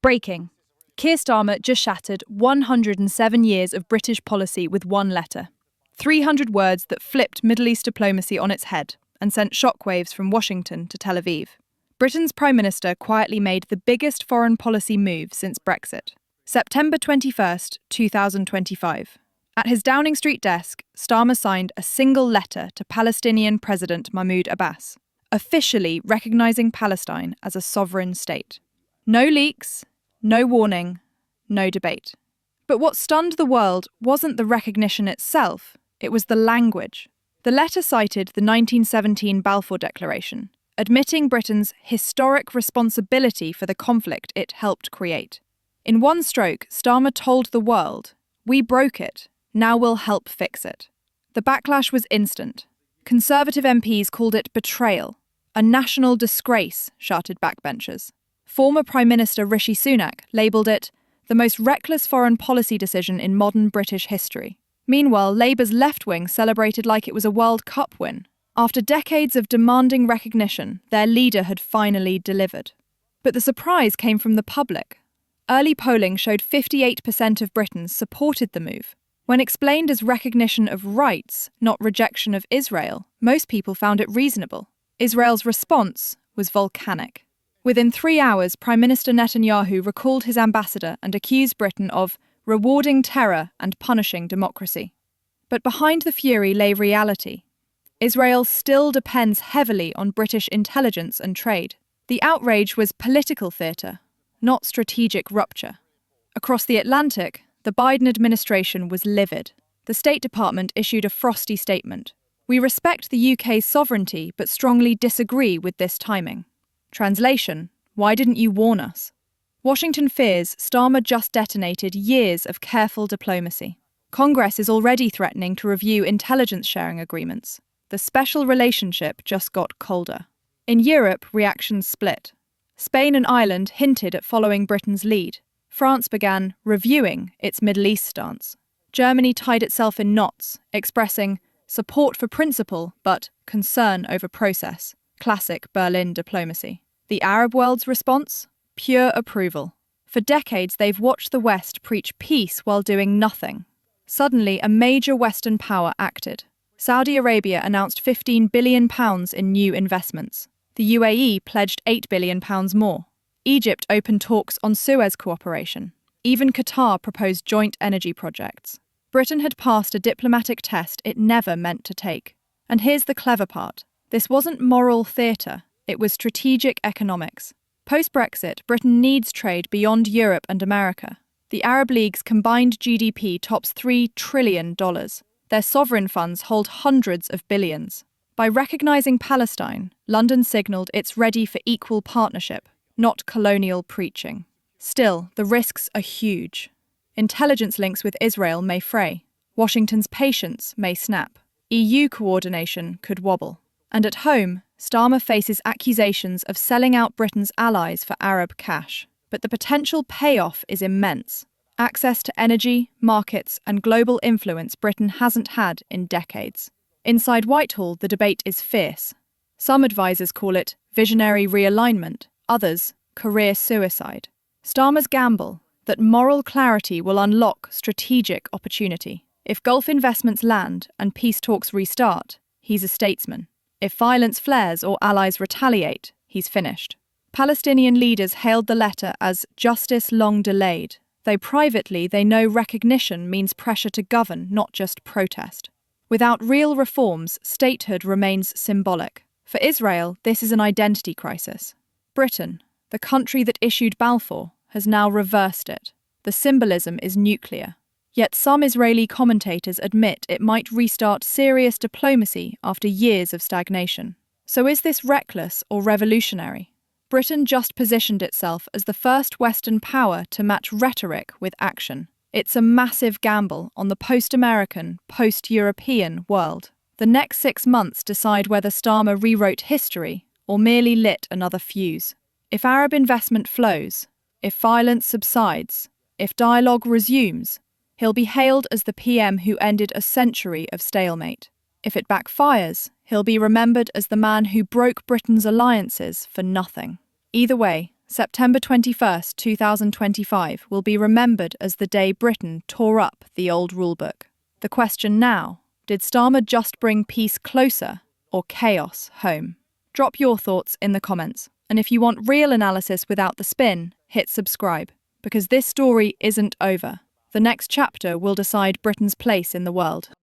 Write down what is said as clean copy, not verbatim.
Breaking. Keir Starmer just shattered 107 years of British policy with one letter. 300 words that flipped Middle East diplomacy on its head and sent shockwaves from Washington to Tel Aviv. Britain's Prime Minister quietly made the biggest foreign policy move since Brexit. September 21st, 2025. At his Downing Street desk, Starmer signed a single letter to Palestinian President Mahmoud Abbas, officially recognising Palestine as a sovereign state. No leaks, no warning, no debate. But what stunned the world wasn't the recognition itself, it was the language. The letter cited the 1917 Balfour Declaration, admitting Britain's historic responsibility for the conflict it helped create. In one stroke, Starmer told the world, "We broke it, now we'll help fix it." The backlash was instant. Conservative MPs called it betrayal, a national disgrace, shouted backbenchers. Former Prime Minister Rishi Sunak labelled it the most reckless foreign policy decision in modern British history. Meanwhile, Labour's left wing celebrated like it was a World Cup win. After decades of demanding recognition, their leader had finally delivered. But the surprise came from the public. Early polling showed 58% of Britons supported the move. When explained as recognition of rights, not rejection of Israel, most people found it reasonable. Israel's response was volcanic. Within 3 hours, Prime Minister Netanyahu recalled his ambassador and accused Britain of rewarding terror and punishing democracy. But behind the fury lay reality. Israel still depends heavily on British intelligence and trade. The outrage was political theatre, not strategic rupture. Across the Atlantic, the Biden administration was livid. The State Department issued a frosty statement. "We respect the UK's sovereignty but strongly disagree with this timing." Translation: why didn't you warn us? Washington fears Starmer just detonated years of careful diplomacy. Congress is already threatening to review intelligence sharing agreements. The special relationship just got colder. In Europe, reactions split. Spain and Ireland hinted at following Britain's lead. France began reviewing its Middle East stance. Germany tied itself in knots, expressing support for principle but concern over process. Classic Berlin diplomacy. The Arab world's response? Pure approval. For decades, they've watched the West preach peace while doing nothing. Suddenly, a major Western power acted. Saudi Arabia announced £15 billion in new investments. The UAE pledged £8 billion more. Egypt opened talks on Suez cooperation. Even Qatar proposed joint energy projects. Britain had passed a diplomatic test it never meant to take. And here's the clever part. This wasn't moral theatre, it was strategic economics. Post-Brexit, Britain needs trade beyond Europe and America. The Arab League's combined GDP tops $3 trillion. Their sovereign funds hold hundreds of billions. By recognising Palestine, London signalled it's ready for equal partnership, not colonial preaching. Still, the risks are huge. Intelligence links with Israel may fray. Washington's patience may snap. EU coordination could wobble. And at home, Starmer faces accusations of selling out Britain's allies for Arab cash. But the potential payoff is immense. Access to energy, markets, and global influence Britain hasn't had in decades. Inside Whitehall, the debate is fierce. Some advisors call it visionary realignment, others career suicide. Starmer's gamble, that moral clarity will unlock strategic opportunity. If Gulf investments land and peace talks restart, he's a statesman. If violence flares or allies retaliate, he's finished. Palestinian leaders hailed the letter as justice long delayed, though privately they know recognition means pressure to govern, not just protest. Without real reforms, statehood remains symbolic. For Israel, this is an identity crisis. Britain, the country that issued Balfour, has now reversed it. The symbolism is nuclear. Yet some Israeli commentators admit it might restart serious diplomacy after years of stagnation. So is this reckless or revolutionary? Britain just positioned itself as the first Western power to match rhetoric with action. It's a massive gamble on the post-American, post-European world. The next 6 months decide whether Starmer rewrote history or merely lit another fuse. If Arab investment flows, if violence subsides, if dialogue resumes, he'll be hailed as the PM who ended a century of stalemate. If it backfires, he'll be remembered as the man who broke Britain's alliances for nothing. Either way, September 21st, 2025 will be remembered as the day Britain tore up the old rulebook. The question now, did Starmer just bring peace closer or chaos home? Drop your thoughts in the comments. And if you want real analysis without the spin, hit subscribe. Because this story isn't over. The next chapter will decide Britain's place in the world.